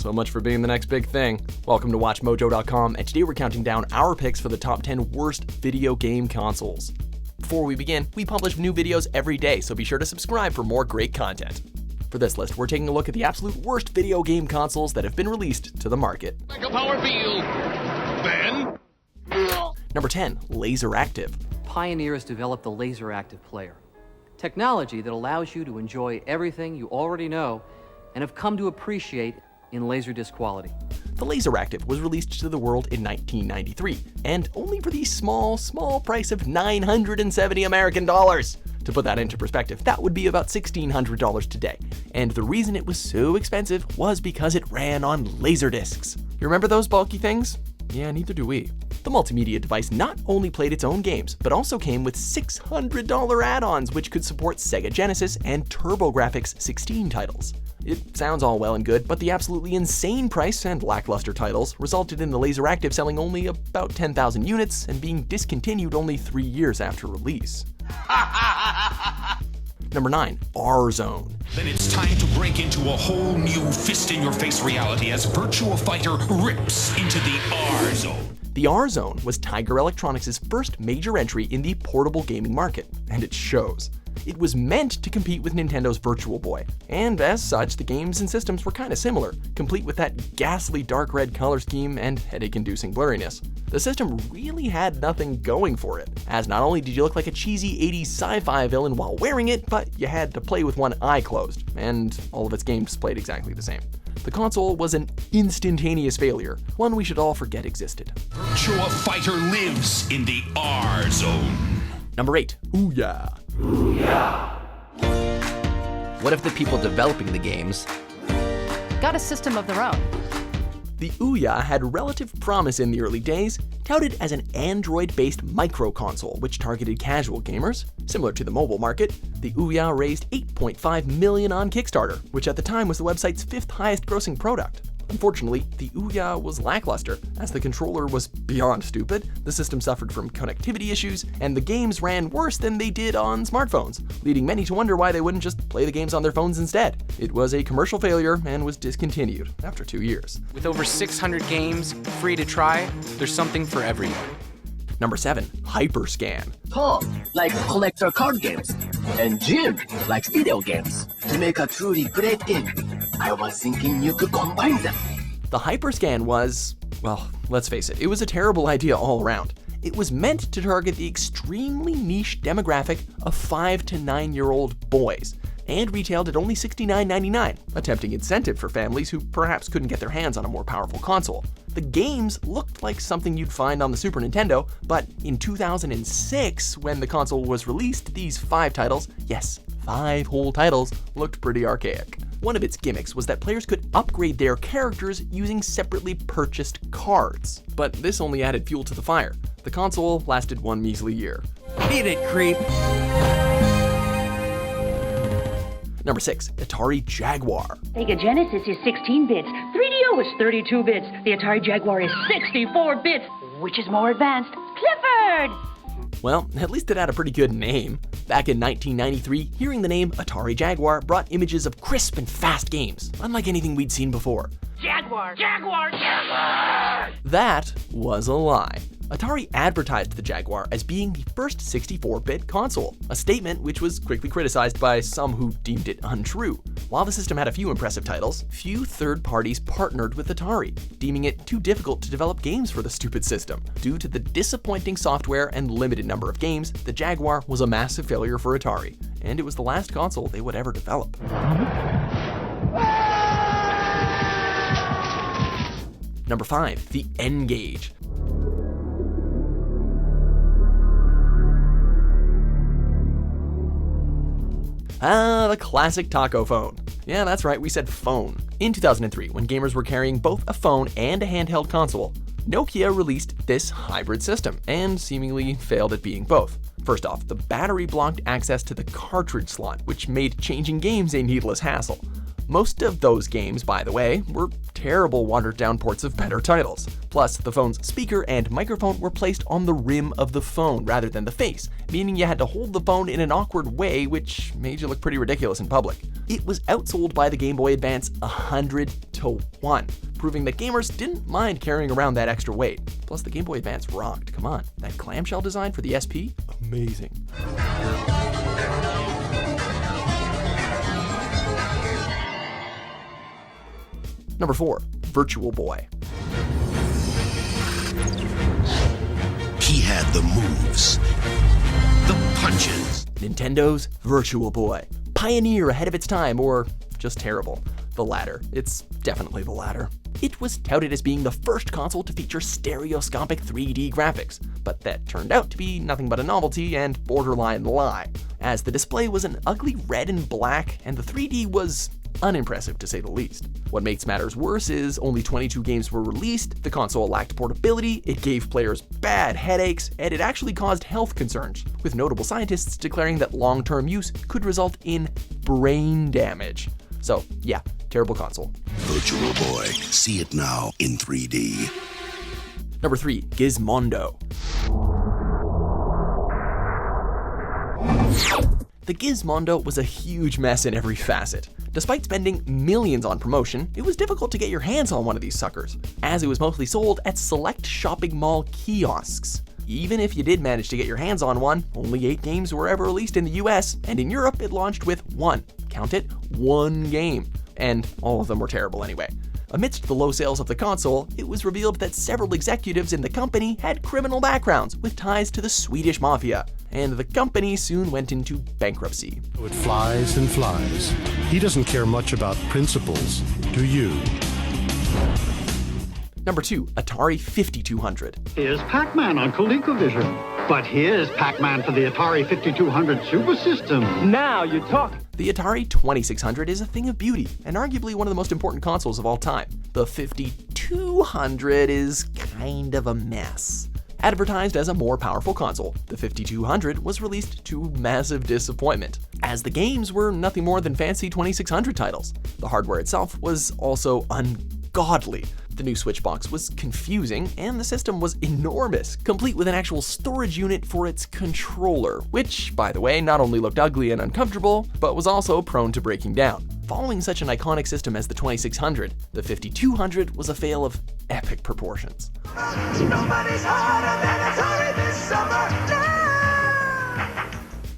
So much for being the next big thing. Welcome to WatchMojo.com, and today we're counting down our picks for the top 10 worst video game consoles. Before we begin, we publish new videos every day, so be sure to subscribe for more great content. For this list, we're taking a look at the absolute worst video game consoles that have been released to the market. Like a power field. Then... Number 10, LaserActive. Pioneers developed the LaserActive player, technology that allows you to enjoy everything you already know and have come to appreciate in Laserdisc quality. The LaserActive was released to the world in 1993, and only for the small price of $970 American. To put that into perspective, that would be about $1,600 today. And the reason it was so expensive was because it ran on Laserdiscs. You remember those bulky things? Yeah, neither do we. The multimedia device not only played its own games, but also came with $600 add-ons which could support Sega Genesis and TurboGrafx 16 titles. It sounds all well and good, but the absolutely insane price and lackluster titles resulted in the LaserActive selling only about 10,000 units and being discontinued only 3 years after release. Number 9, RZone. Then it's time to break into a whole new fist-in-your-face reality as Virtua Fighter rips into the RZone. The RZone was Tiger Electronics' first major entry in the portable gaming market, and it shows. It was meant to compete with Nintendo's Virtual Boy, and as such, the games and systems were kind of similar, complete with that ghastly dark red color scheme and headache-inducing blurriness. The system really had nothing going for it, as not only did you look like a cheesy 80s sci-fi villain while wearing it, but you had to play with one eye closed, and all of its games played exactly the same. The console was an instantaneous failure, one we should all forget existed. Virtua Fighter lives in the RZone. Number 8, Ouya. What if the people developing the games got a system of their own? The Ouya had relative promise in the early days, touted as an Android-based micro-console which targeted casual gamers. Similar to the mobile market, the Ouya raised $8.5 million on Kickstarter, which at the time was the website's 5th highest grossing product. Unfortunately, the Ouya was lackluster, as the controller was beyond stupid, the system suffered from connectivity issues, and the games ran worse than they did on smartphones, leading many to wonder why they wouldn't just play the games on their phones instead. It was a commercial failure and was discontinued after 2 years. With over 600 games free to try, there's something for everyone. Number 7, HyperScan. Tom likes collector card games, and Jim likes video games. To make a truly great game, I was thinking you could combine them. The HyperScan was, well, let's face it, it was a terrible idea all around. It was meant to target the extremely niche demographic of 5 to 9-year-old boys, and retailed at only $69.99, a tempting incentive for families who perhaps couldn't get their hands on a more powerful console. The games looked like something you'd find on the Super Nintendo, but in 2006, when the console was released, these 5 titles, yes, 5 whole titles, looked pretty archaic. One of its gimmicks was that players could upgrade their characters using separately purchased cards. But this only added fuel to the fire. The console lasted 1 measly year. Beat it, creep! Number 6, Atari Jaguar. Sega Genesis is 16 bits, 3DO is 32 bits, the Atari Jaguar is 64 bits. Which is more advanced? Clifford! Well, at least it had a pretty good name. Back in 1993, hearing the name Atari Jaguar brought images of crisp and fast games, unlike anything we'd seen before. Jaguar! Jaguar! Jaguar! That was a lie. Atari advertised the Jaguar as being the first 64-bit console, a statement which was quickly criticized by some who deemed it untrue. While the system had a few impressive titles, few third parties partnered with Atari, deeming it too difficult to develop games for the stupid system. Due to the disappointing software and limited number of games, the Jaguar was a massive failure for Atari, and it was the last console they would ever develop. Number 5, the n-gage. The classic taco phone. Yeah, that's right, we said phone. In 2003, when gamers were carrying both a phone and a handheld console, Nokia released this hybrid system, and seemingly failed at being both. First off, the battery blocked access to the cartridge slot, which made changing games a needless hassle. Most of those games, by the way, were terrible watered-down ports of better titles. Plus, the phone's speaker and microphone were placed on the rim of the phone rather than the face, meaning you had to hold the phone in an awkward way, which made you look pretty ridiculous in public. It was outsold by the Game Boy Advance 100-1, proving that gamers didn't mind carrying around that extra weight. Plus, the Game Boy Advance rocked. Come on, that clamshell design for the SP? Amazing. Number 4, Virtual Boy. He had the moves, the punches. Nintendo's Virtual Boy. Pioneer ahead of its time, or just terrible. The latter. It's definitely the latter. It was touted as being the first console to feature stereoscopic 3D graphics, but that turned out to be nothing but a novelty and borderline lie, as the display was an ugly red and black, and the 3D was unimpressive to say the least. What makes matters worse is only 22 games were released, the console lacked portability, it gave players bad headaches, and it actually caused health concerns, with notable scientists declaring that long-term use could result in brain damage. So yeah, terrible console. Virtual Boy, see it now in 3D. Number 3, Gizmondo. The Gizmondo was a huge mess in every facet. Despite spending millions on promotion, it was difficult to get your hands on one of these suckers, as it was mostly sold at select shopping mall kiosks. Even if you did manage to get your hands on one, only 8 games were ever released in the US, and in Europe it launched with count it, one game. And all of them were terrible anyway. Amidst the low sales of the console, it was revealed that several executives in the company had criminal backgrounds with ties to the Swedish mafia, and the company soon went into bankruptcy. It flies and flies. He doesn't care much about principles, do you? Number 2, Atari 5200. Here's Pac-Man on ColecoVision. But here's Pac-Man for the Atari 5200 Super System. Now you're talking. The Atari 2600 is a thing of beauty, and arguably one of the most important consoles of all time. The 5200 is kind of a mess. Advertised as a more powerful console, the 5200 was released to massive disappointment, as the games were nothing more than fancy 2600 titles. The hardware itself was also ungodly. The new Switch box was confusing, and the system was enormous, complete with an actual storage unit for its controller, which, by the way, not only looked ugly and uncomfortable, but was also prone to breaking down. Following such an iconic system as the 2600, the 5200 was a fail of epic proportions. Nobody's harder than Atari this summer.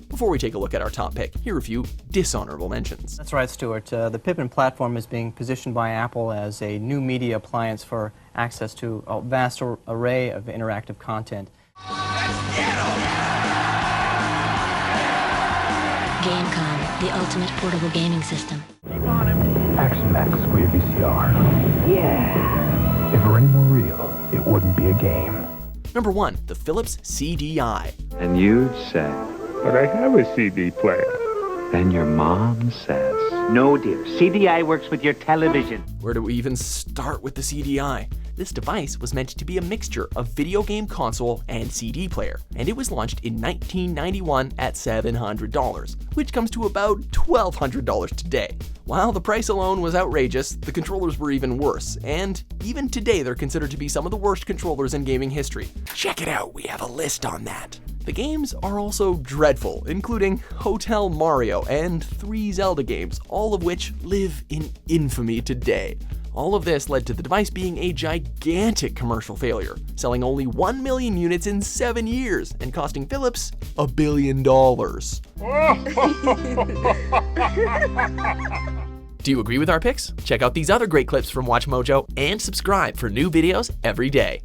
Before we take a look at our top pick, here are a few dishonorable mentions. That's right, Stuart. The Pippin platform is being positioned by Apple as a new media appliance for access to a vast array of interactive content. Gamecom, the ultimate portable gaming system. Action Max for your VCR. Yeah. If it were any more real, it wouldn't be a game. Number 1, the Philips CDI. And you'd say, but I have a CD player. Then your mom says, no, dear. CDI works with your television. Where do we even start with the CDI? This device was meant to be a mixture of video game console and CD player, and it was launched in 1991 at $700, which comes to about $1,200 today. While the price alone was outrageous, the controllers were even worse, and even today they're considered to be some of the worst controllers in gaming history. Check it out, we have a list on that. The games are also dreadful, including Hotel Mario and 3 Zelda games, all of which live in infamy today. All of this led to the device being a gigantic commercial failure, selling only 1 million units in 7 years and costing Philips $1 billion. Do you agree with our picks? Check out these other great clips from WatchMojo and subscribe for new videos every day.